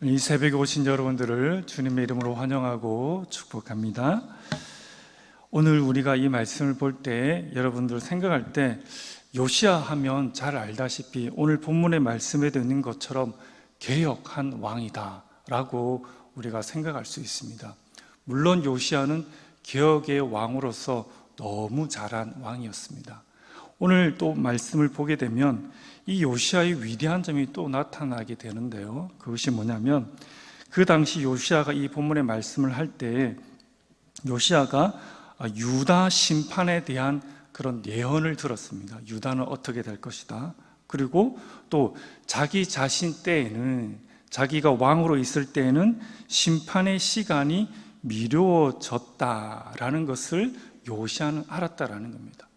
이 새벽에 오신 여러분들을 주님의 이름으로 환영하고 축복합니다. 오늘 우리가 이 말씀을 볼 때 여러분들 생각할 때 요시야 하면 잘 알다시피 오늘 본문의 말씀에 있는 것처럼 개혁한 왕이다 라고 우리가 생각할 수 있습니다. 물론 요시야는 개혁의 왕으로서 너무 잘한 왕이었습니다. 오늘 또 말씀을 보게 되면 이 요시야의 위대한 점이 또 나타나게 되는데요, 그것이 뭐냐면 그 당시 요시야가 이 본문의 말씀을 할 때 요시야가 유다 심판에 대한 그런 예언을 들었습니다. 유다는 어떻게 될 것이다. 그리고 또 자기 자신 때에는, 자기가 왕으로 있을 때에는 심판의 시간이 미뤄졌다라는 것을 요시야는 알았다라는 겁니다.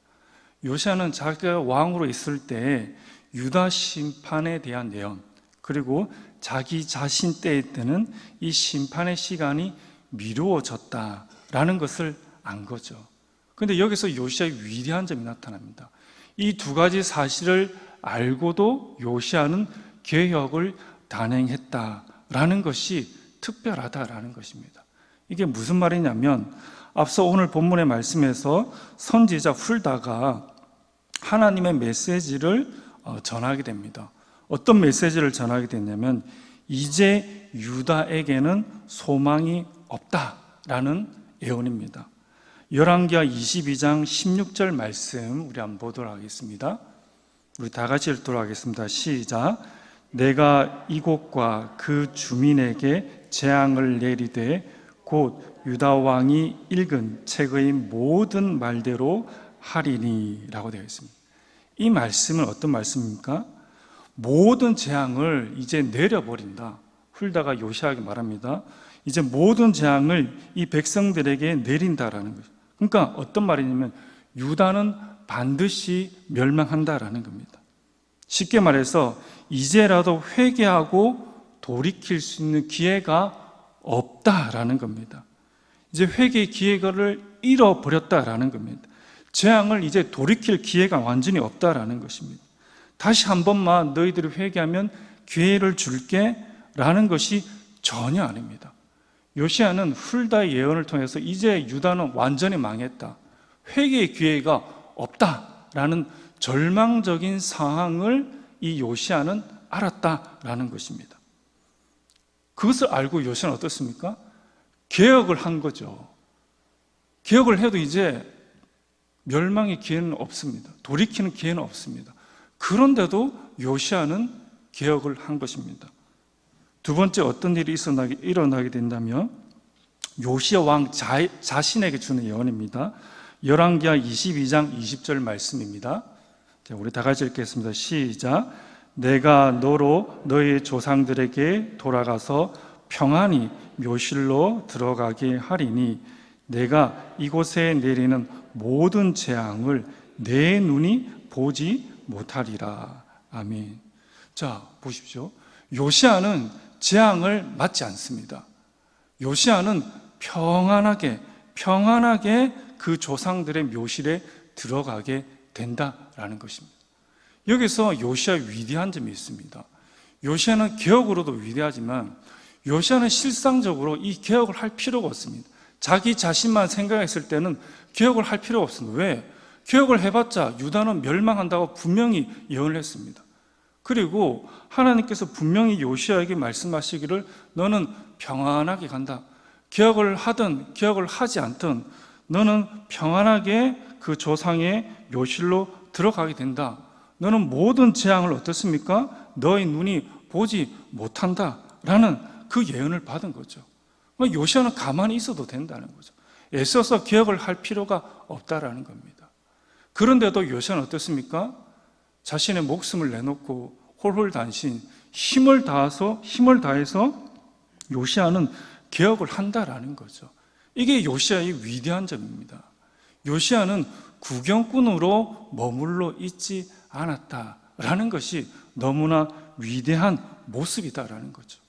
요시야는 자기가 왕으로 있을 때 유다 심판에 대한 예언, 그리고 자기 자신 때에는 이 심판의 시간이 미루어졌다라는 것을 안 거죠. 그런데 여기서 요시야의 위대한 점이 나타납니다. 이 두 가지 사실을 알고도 요시야는 개혁을 단행했다라는 것이 특별하다라는 것입니다. 이게 무슨 말이냐면 앞서 오늘 본문의 말씀에서 선지자 훌다가 하나님의 메시지를 전하게 됩니다. 어떤 메시지를 전하게 됐냐면 이제 유다에게는 소망이 없다라는 예언입니다. 열왕기하 22장 16절 말씀 우리 한번 보도록 하겠습니다. 우리 다 같이 읽도록 하겠습니다. 시작. 내가 이곳과 그 주민에게 재앙을 내리되 곧 유다 왕이 읽은 책의 모든 말대로 하리니 라고 되어 있습니다. 이 말씀은 어떤 말씀입니까? 모든 재앙을 이제 내려버린다. 훌다가 요시야에게 말합니다. 이제 모든 재앙을 이 백성들에게 내린다라는 거죠. 그러니까 어떤 말이냐면 유다는 반드시 멸망한다라는 겁니다. 쉽게 말해서 이제라도 회개하고 돌이킬 수 있는 기회가 없다라는 겁니다. 이제 회개의 기회를 잃어버렸다라는 겁니다. 재앙을 이제 돌이킬 기회가 완전히 없다라는 것입니다. 다시 한 번만 너희들이 회개하면 기회를 줄게 라는 것이 전혀 아닙니다. 요시야는 훌다의 예언을 통해서 이제 유다는 완전히 망했다, 회개의 기회가 없다라는 절망적인 상황을 이 요시야는 알았다라는 것입니다. 그것을 알고 요시야는 어떻습니까? 개혁을 한 거죠. 개혁을 해도 이제 멸망의 기회는 없습니다. 돌이키는 기회는 없습니다. 그런데도 요시야는 개혁을 한 것입니다. 두 번째 어떤 일이 일어나게 된다면 요시야 왕 자신에게 주는 예언입니다. 열왕기하 22장 20절 말씀입니다. 자, 우리 다 같이 읽겠습니다. 시작. 내가 너로 너희 조상들에게 돌아가서 평안히 묘실로 들어가게 하리니 내가 이곳에 내리는 모든 재앙을 내 눈이 보지 못하리라. 아멘. 자, 보십시오. 요시야는 재앙을 맞지 않습니다. 요시야는 평안하게 그 조상들의 묘실에 들어가게 된다라는 것입니다. 여기서 요시야의 위대한 점이 있습니다. 요시야는 개혁으로도 위대하지만 요시야는 실상적으로 이 개혁을 할 필요가 없습니다. 자기 자신만 생각했을 때는 개혁을 할 필요가 없습니다. 왜? 개혁을 해봤자 유다는 멸망한다고 분명히 예언을 했습니다. 그리고 하나님께서 분명히 요시야에게 말씀하시기를 너는 평안하게 간다. 개혁을 하든 개혁을 하지 않든 너는 평안하게 그 조상의 묘실로 들어가게 된다. 너는 모든 재앙을 어떻습니까? 너의 눈이 보지 못한다라는 그 예언을 받은 거죠. 요시야는 가만히 있어도 된다는 거죠. 애써서 개혁을 할 필요가 없다라는 겁니다. 그런데도 요시야는 어떻습니까? 자신의 목숨을 내놓고 홀홀단신 힘을 다해서 요시야는 개혁을 한다라는 거죠. 이게 요시야의 위대한 점입니다. 요시야는 구경꾼으로 머물러 있지 않았다라는 것이 너무나 위대한 모습이다라는 거죠.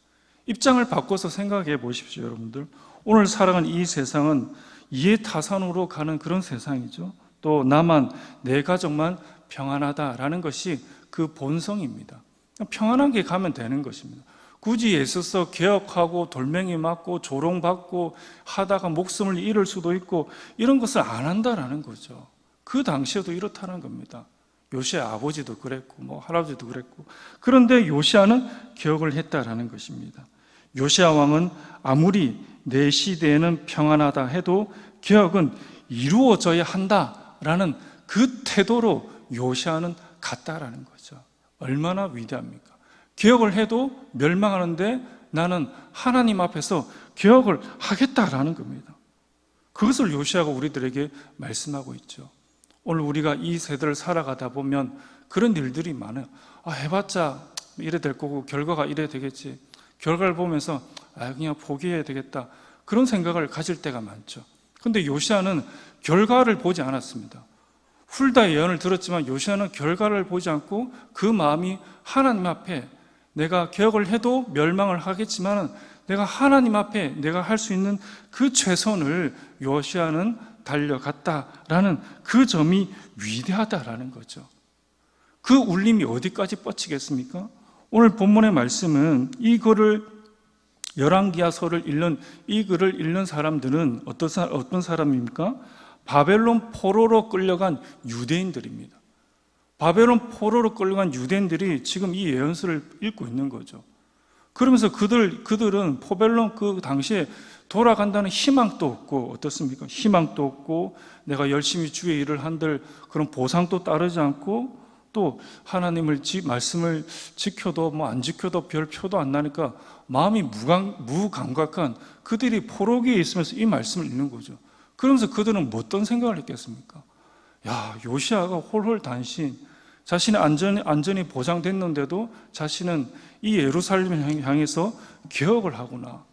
입장을 바꿔서 생각해 보십시오, 여러분들. 오늘 살아가는 이 세상은 이해타산으로 가는 그런 세상이죠. 또 나만, 내 가족만 평안하다라는 것이 그 본성입니다. 평안하게 가면 되는 것입니다. 굳이 애써서 개혁하고 돌멩이 맞고 조롱받고 하다가 목숨을 잃을 수도 있고 이런 것을 안 한다라는 거죠. 그 당시에도 이렇다는 겁니다. 요시야 아버지도 그랬고 할아버지도 그랬고, 그런데 요시야는 개혁을 했다라는 것입니다. 요시야 왕은 아무리 내 시대에는 평안하다 해도 개혁은 이루어져야 한다라는 그 태도로 요시야는 갔다라는 거죠. 얼마나 위대합니까? 개혁을 해도 멸망하는데 나는 하나님 앞에서 개혁을 하겠다라는 겁니다. 그것을 요시야가 우리들에게 말씀하고 있죠. 오늘 우리가 이 세대를 살아가다 보면 그런 일들이 많아요. 해봤자 이래 될 거고 결과가 이래 되겠지. 결과를 보면서 그냥 포기해야 되겠다, 그런 생각을 가질 때가 많죠. 그런데 요시야는 결과를 보지 않았습니다. 훌다의 예언을 들었지만 요시야는 결과를 보지 않고 그 마음이 하나님 앞에, 내가 개혁을 해도 멸망을 하겠지만 내가 하나님 앞에 내가 할 수 있는 그 최선을 요시야는 달려갔다라는 그 점이 위대하다라는 거죠. 그 울림이 어디까지 뻗치겠습니까? 오늘 본문의 말씀은 이 글을, 열왕기하서를 읽는 이 글을 읽는 사람들은 어떤 사람입니까? 바벨론 포로로 끌려간 유대인들입니다. 바벨론 포로로 끌려간 유대인들이 지금 이 예언서를 읽고 있는 거죠. 그러면서 그들은 포벨론 그 당시에 돌아간다는 희망도 없고, 어떻습니까? 희망도 없고, 내가 열심히 주의 일을 한들 그런 보상도 따르지 않고, 또 하나님을 말씀을 지켜도 안 지켜도 별 표도 안 나니까 마음이 무감각한 그들이 포로기에 있으면서 이 말씀을 읽는 거죠. 그러면서 그들은 어떤 생각을 했겠습니까? 요시야가 홀홀단신, 자신의 안전이 보장됐는데도 자신은 이 예루살렘을 향해서 개혁을 하구나.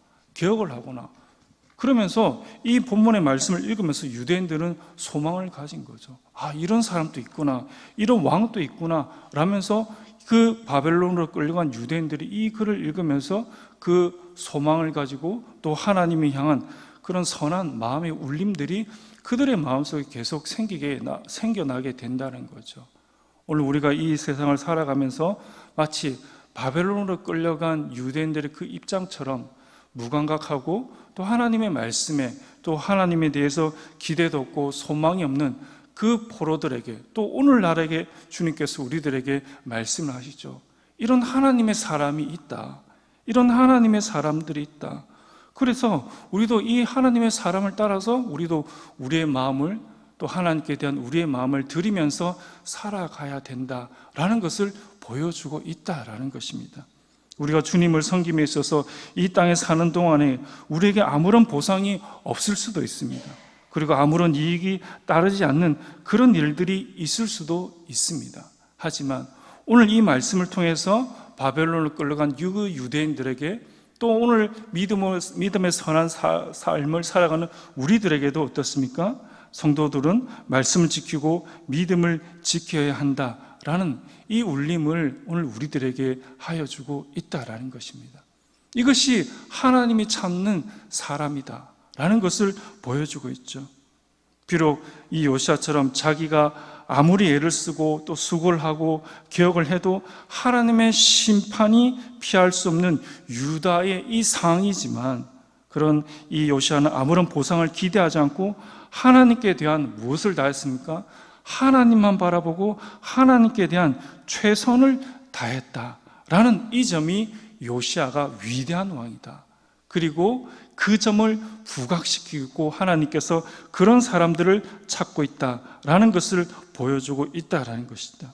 그러면서 이 본문의 말씀을 읽으면서 유대인들은 소망을 가진 거죠. 이런 사람도 있구나, 이런 왕도 있구나 라면서 그 바벨론으로 끌려간 유대인들이 이 글을 읽으면서 그 소망을 가지고 또 하나님을 향한 그런 선한 마음의 울림들이 그들의 마음속에 계속 생겨나게 된다는 거죠. 오늘 우리가 이 세상을 살아가면서 마치 바벨론으로 끌려간 유대인들의 그 입장처럼 무감각하고 또 하나님의 말씀에, 또 하나님에 대해서 기대도 없고 소망이 없는 그 포로들에게, 또 오늘날에게 주님께서 우리들에게 말씀을 하시죠. 이런 하나님의 사람이 있다, 이런 하나님의 사람들이 있다. 그래서 우리도 이 하나님의 사람을 따라서 우리도 우리의 마음을, 또 하나님께 대한 우리의 마음을 드리면서 살아가야 된다라는 것을 보여주고 있다라는 것입니다. 우리가 주님을 섬김에 있어서 이 땅에 사는 동안에 우리에게 아무런 보상이 없을 수도 있습니다. 그리고 아무런 이익이 따르지 않는 그런 일들이 있을 수도 있습니다. 하지만 오늘 이 말씀을 통해서 바벨론을 끌려간 유대인들에게, 또 오늘 믿음의 선한 삶을 살아가는 우리들에게도 어떻습니까? 성도들은 말씀을 지키고 믿음을 지켜야 한다라는 이 울림을 오늘 우리들에게 하여 주고 있다라는 것입니다. 이것이 하나님이 찾는 사람이다라는 것을 보여주고 있죠. 비록 이 요시야처럼 자기가 아무리 애를 쓰고 또 수고를 하고 개혁을 해도 하나님의 심판이 피할 수 없는 유다의 이 상황이지만, 그런 이 요시야는 아무런 보상을 기대하지 않고 하나님께 대한 무엇을 다했습니까? 하나님만 바라보고 하나님께 대한 최선을 다했다라는 이 점이 요시야가 위대한 왕이다. 그리고 그 점을 부각시키고 하나님께서 그런 사람들을 찾고 있다라는 것을 보여주고 있다라는 것이다.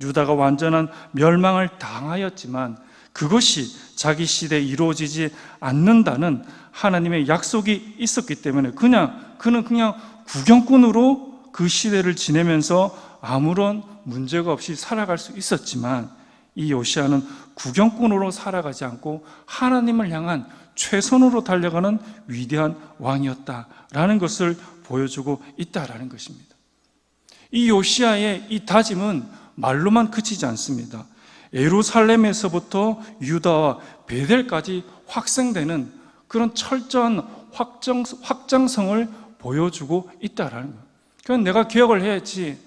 유다가 완전한 멸망을 당하였지만 그것이 자기 시대에 이루어지지 않는다는 하나님의 약속이 있었기 때문에 그는 그냥 구경꾼으로 그 시대를 지내면서 아무런 문제가 없이 살아갈 수 있었지만, 이 요시야는 구경꾼으로 살아가지 않고 하나님을 향한 최선으로 달려가는 위대한 왕이었다라는 것을 보여주고 있다라는 것입니다. 이 요시야의 이 다짐은 말로만 그치지 않습니다. 예루살렘에서부터 유다와 베델까지 확생되는 그런 철저한 확장성을 보여주고 있다라는 거예요. 그건 내가 개혁을 해야지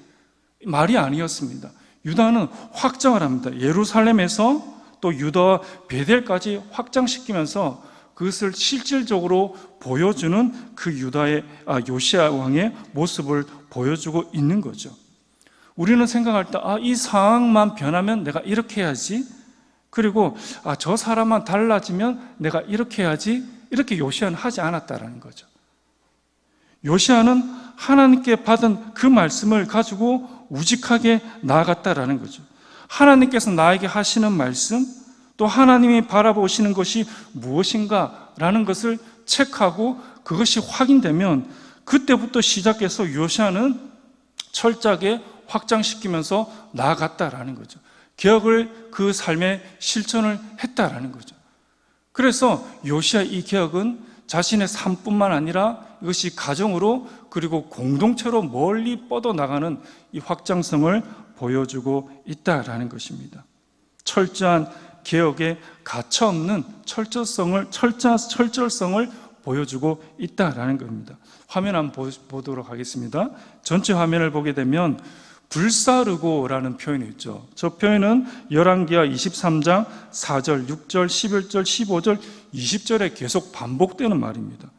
말이 아니었습니다. 유다는 확장을 합니다. 예루살렘에서 또 유다와 베델까지 확장시키면서 그것을 실질적으로 보여주는 그 요시야 왕의 모습을 보여주고 있는 거죠. 우리는 생각할 때 이 상황만 변하면 내가 이렇게 해야지, 그리고 저 사람만 달라지면 내가 이렇게 해야지, 이렇게 요시야는 하지 않았다라는 거죠. 요시야는 하나님께 받은 그 말씀을 가지고 우직하게 나아갔다라는 거죠. 하나님께서 나에게 하시는 말씀, 또 하나님이 바라보시는 것이 무엇인가라는 것을 체크하고 그것이 확인되면 그때부터 시작해서 요시야는 철저하게 확장시키면서 나아갔다라는 거죠. 개혁을 그 삶에 실천을 했다라는 거죠. 그래서 요시야 이 개혁은 자신의 삶뿐만 아니라 이것이 가정으로 그리고 공동체로 멀리 뻗어나가는 이 확장성을 보여주고 있다라는 것입니다. 철저한 개혁에 가차없는 철저성을 보여주고 있다라는 겁니다. 화면 한번 보도록 하겠습니다. 전체 화면을 보게 되면 불사르고라는 표현이 있죠. 저 표현은 열왕기하 23장 4절, 6절, 11절, 15절, 20절에 계속 반복되는 말입니다.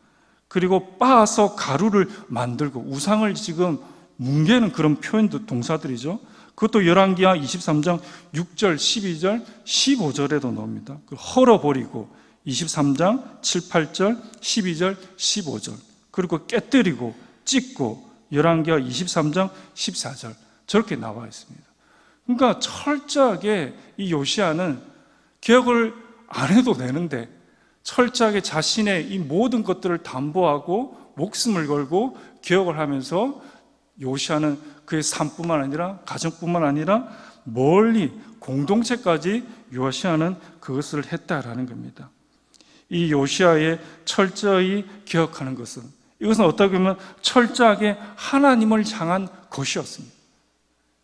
그리고 빻아서 가루를 만들고 우상을 지금 뭉개는 그런 표현도 동사들이죠. 그것도 열왕기하 23장 6절, 12절, 15절에도 나옵니다. 헐어버리고 23장 7, 8절, 12절, 15절, 그리고 깨뜨리고 찢고 열왕기하 23장 14절 저렇게 나와 있습니다. 그러니까 철저하게 이 요시야는 개혁을 안 해도 되는데 철저하게 자신의 이 모든 것들을 담보하고 목숨을 걸고 개혁을 하면서 요시야는 그의 삶뿐만 아니라 가정뿐만 아니라 멀리 공동체까지 요시야는 그것을 했다라는 겁니다. 이 요시야의 철저히 개혁하는 것은 이것은 어떻게 보면 철저하게 하나님을 향한 것이었습니다.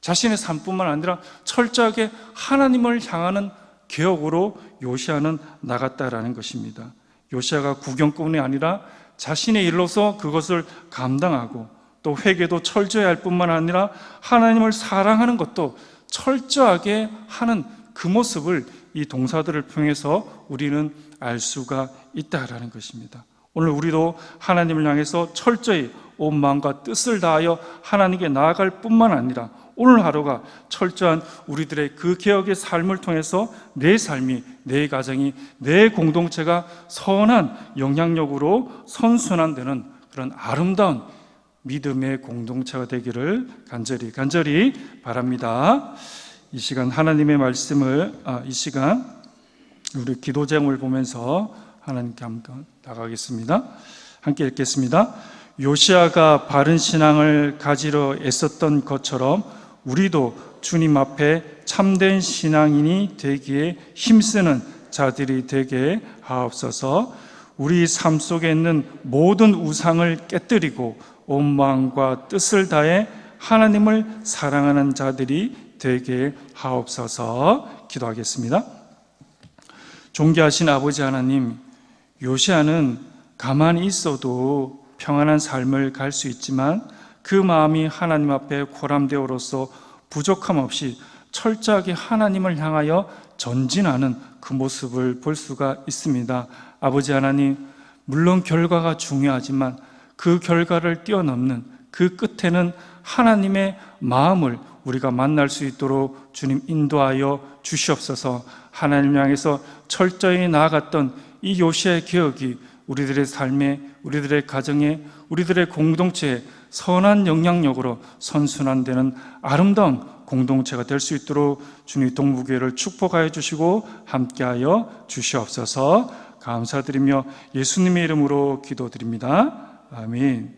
자신의 삶뿐만 아니라 철저하게 하나님을 향하는 개혁으로 요시야는 나갔다라는 것입니다. 요시야가 구경꾼이 아니라 자신의 일로서 그것을 감당하고 또 회개도 철저히 할 뿐만 아니라 하나님을 사랑하는 것도 철저하게 하는 그 모습을 이 동사들을 통해서 우리는 알 수가 있다라는 것입니다. 오늘 우리도 하나님을 향해서 철저히 온 마음과 뜻을 다하여 하나님께 나아갈 뿐만 아니라 오늘 하루가 철저한 우리들의 그 개혁의 삶을 통해서 내 삶이, 내 가정이, 내 공동체가 선한 영향력으로 선순환되는 그런 아름다운 믿음의 공동체가 되기를 간절히 바랍니다. 이 시간 하나님의 말씀을 이 시간 우리 기도 제목을 보면서 하나님께 한번 나가겠습니다. 함께 읽겠습니다. 요시야가 바른 신앙을 가지려 애썼던 것처럼 우리도 주님 앞에 참된 신앙인이 되기에 힘쓰는 자들이 되게 하옵소서. 우리 삶 속에 있는 모든 우상을 깨뜨리고 온 마음과 뜻을 다해 하나님을 사랑하는 자들이 되게 하옵소서. 기도하겠습니다. 존귀하신 아버지 하나님, 요시야는 가만히 있어도 평안한 삶을 갈 수 있지만 그 마음이 하나님 앞에 고람되어로서 부족함 없이 철저하게 하나님을 향하여 전진하는 그 모습을 볼 수가 있습니다. 아버지 하나님, 물론 결과가 중요하지만 그 결과를 뛰어넘는 그 끝에는 하나님의 마음을 우리가 만날 수 있도록 주님 인도하여 주시옵소서. 하나님을 향해서 철저히 나아갔던 이 요시야의 개혁이 우리들의 삶에, 우리들의 가정에, 우리들의 공동체에 선한 영향력으로 선순환되는 아름다운 공동체가 될 수 있도록 주님 동부교회를 축복하여 주시고 함께하여 주시옵소서. 감사드리며 예수님의 이름으로 기도드립니다. 아멘.